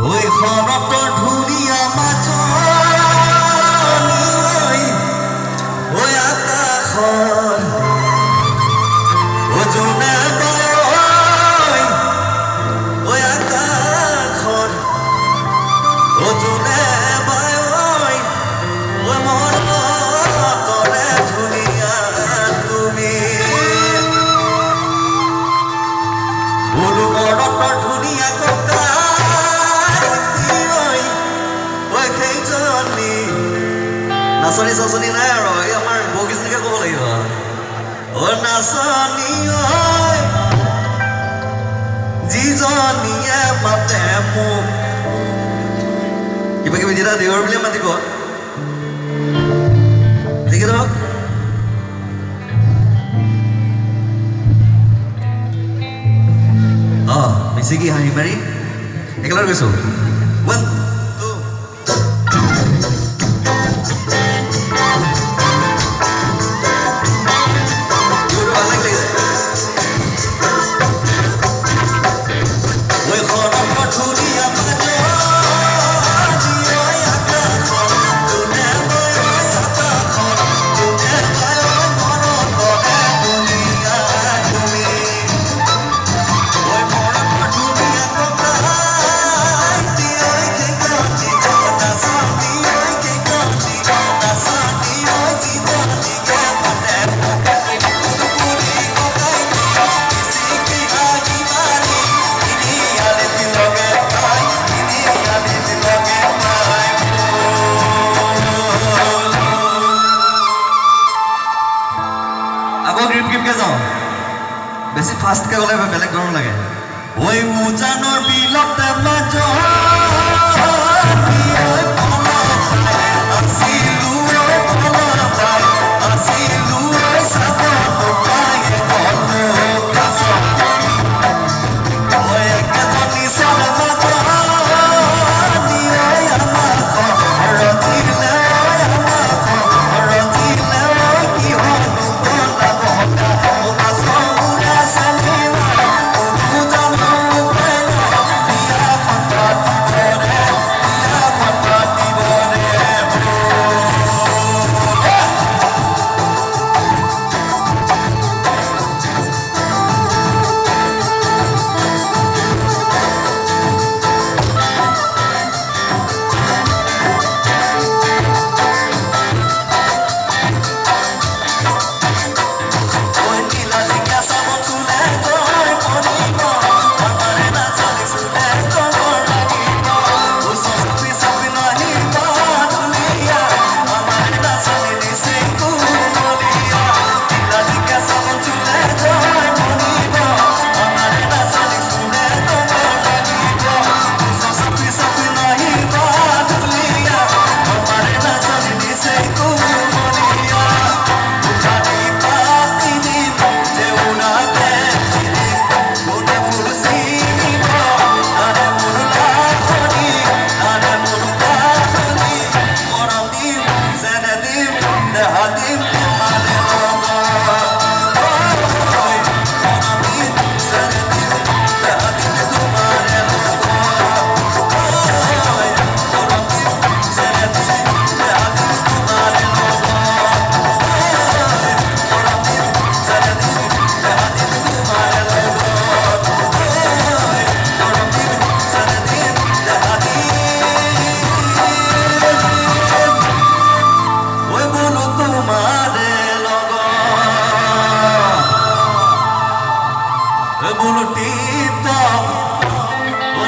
ঐ শৰতৰ ধুনীয়া মাজনী ঐ আকাশত জোনে বায় ঐ আকাশত জোনে বায় ঐ মনতৰে ধুনীয়া তুমি বোলো মনতৰ ধুনীয়া ককা নাচনী চাচনী নাই আৰু এই আমাৰ বৌকেইজনীকে ক'ব লাগিব অ নাচনী যিজনীয়ে মাতে মোক কিবা কিবি যেতিয়া দেৱৰ বুলিয়ে মাতিব ঠিকে ধৰক মিচিকি হাঁহি মাৰি একেলগে গৈছো বেছি ফাষ্টকে গ'লে বেলেগ ধৰণৰ লাগে ঐ উজানৰ বিলতে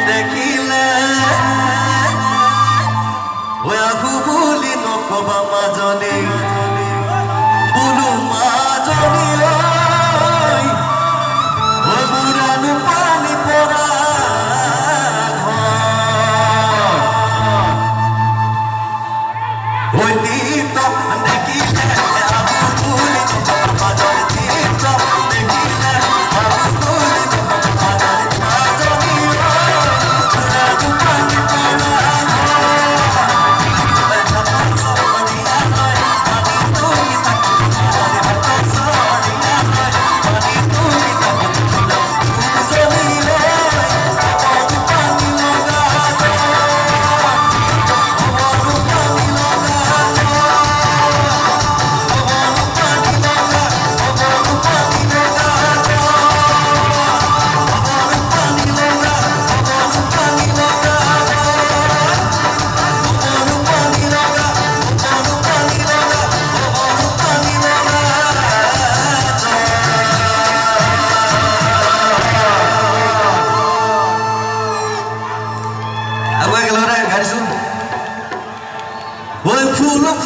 দেখিলে বুলি নকবা মাজনী বোলো মাজনী বুঢ়ানো পানী পৰা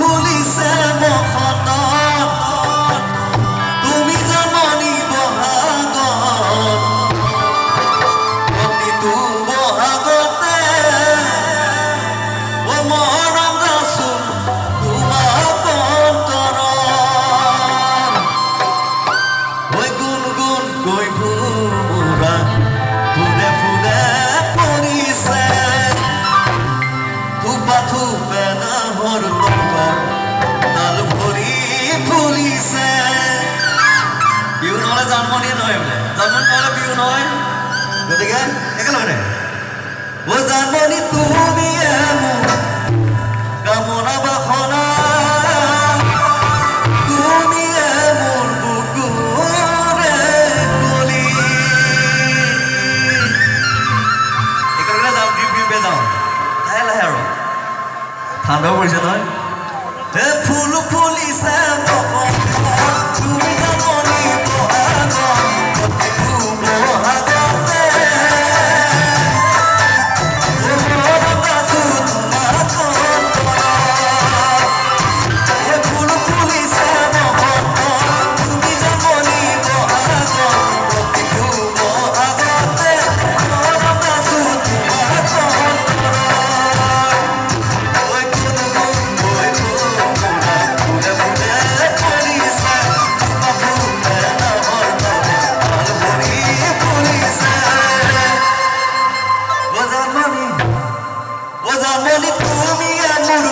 ফুলিছে মখনত তুমি জন্মনি বহাগত প্ৰতিটো বহাগতে ও মৰম ৰাচোন তোমাৰ অন্তৰত ঐ গুণ গুণ কৈ ফুৰা ফুলে ফুলে পৰিছে থোপা থোপে নাহৰ তলৰ ডাল ভৰি ফুলিছে বিহু নহ'লে জন্মদিন নহয় বোলে জন্মদিন নহ'লে বিহু নহয় গতিকে একেলগে ও জন্মনি তুমিয়ে মোৰ কামনা বাসনা তুমিয়ে মোৰ বুকুৰে কলি একেলগে যাওঁ গ্ৰীপে যাওঁ লাহে লাহে আৰু ঠাণ্ডা পৰিছে নহয় এ ফুল ফুলিছে তুমি জন্মনি বহাগত প্ৰতিটো বহাগতে মৰম ৰাচোন তোমাৰ অন্তৰত এ ফুল ফুলিছে তুমি জন্মনি বহাগত প্ৰতিটো বহাগতে মৰম ৰাচোন তোমাৰ অন্তৰত ঐ গুণ গুণ কৈ ফুৰা ফুলে ফুলে পৰিছে থোপা থোপে নাহৰ তলত ডাল ভৰি ফুলিছে ও জন্মনি তুমিয়ে মোৰ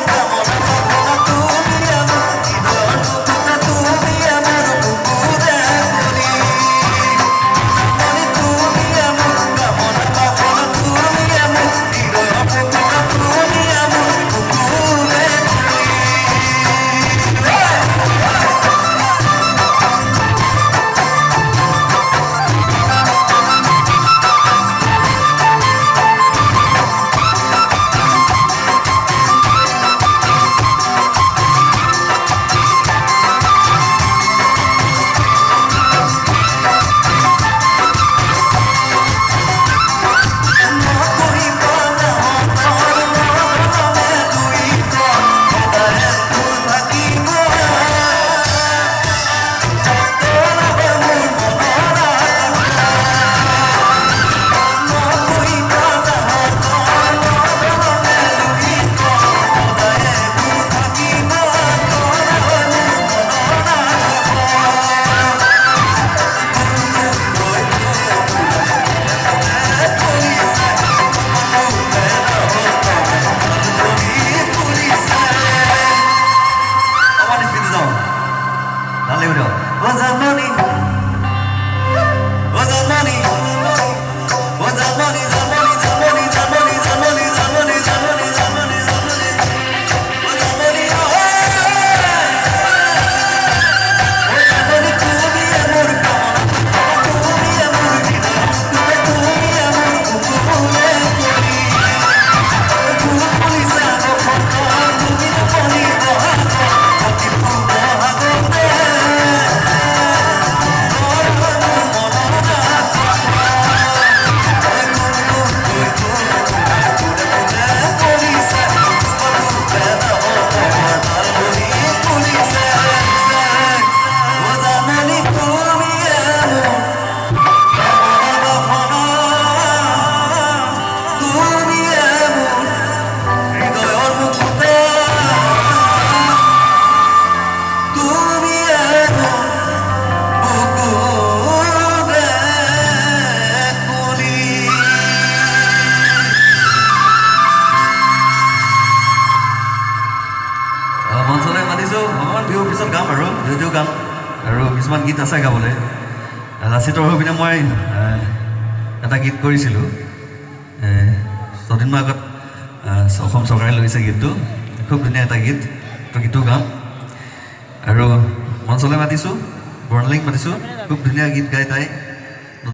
কামনা বাসনা তুমিয়ে মোৰ হৃদয়ৰ টুকুৰা তুমিয়ে মোৰ বুকুৰে কলি জন্মনি তুমিয়ে মোৰ কামনা বাসনা তুমিয়ে মোৰ হৃদয়ৰ টুকুৰা তুমিয়ে মোৰ বুকুৰে মঞ্চলৈ মাতিছোঁ অকণমান বিহুৰ পিছত গাম আৰু যদিও গাম আৰু কিছুমান গীত আছে গাবলৈ লাচিতৰ হৈ পিনে মই এটা গীত কৰিছিলোঁ ছদিনমান আগত অসম চৰকাৰে লৈছে গীতটো খুব ধুনীয়া এটা গীত তো গীতো গাম আৰু মঞ্চলৈ মাতিছোঁ বৰ্ণালীক মাতিছোঁ খুব ধুনীয়া গীত গাই তাই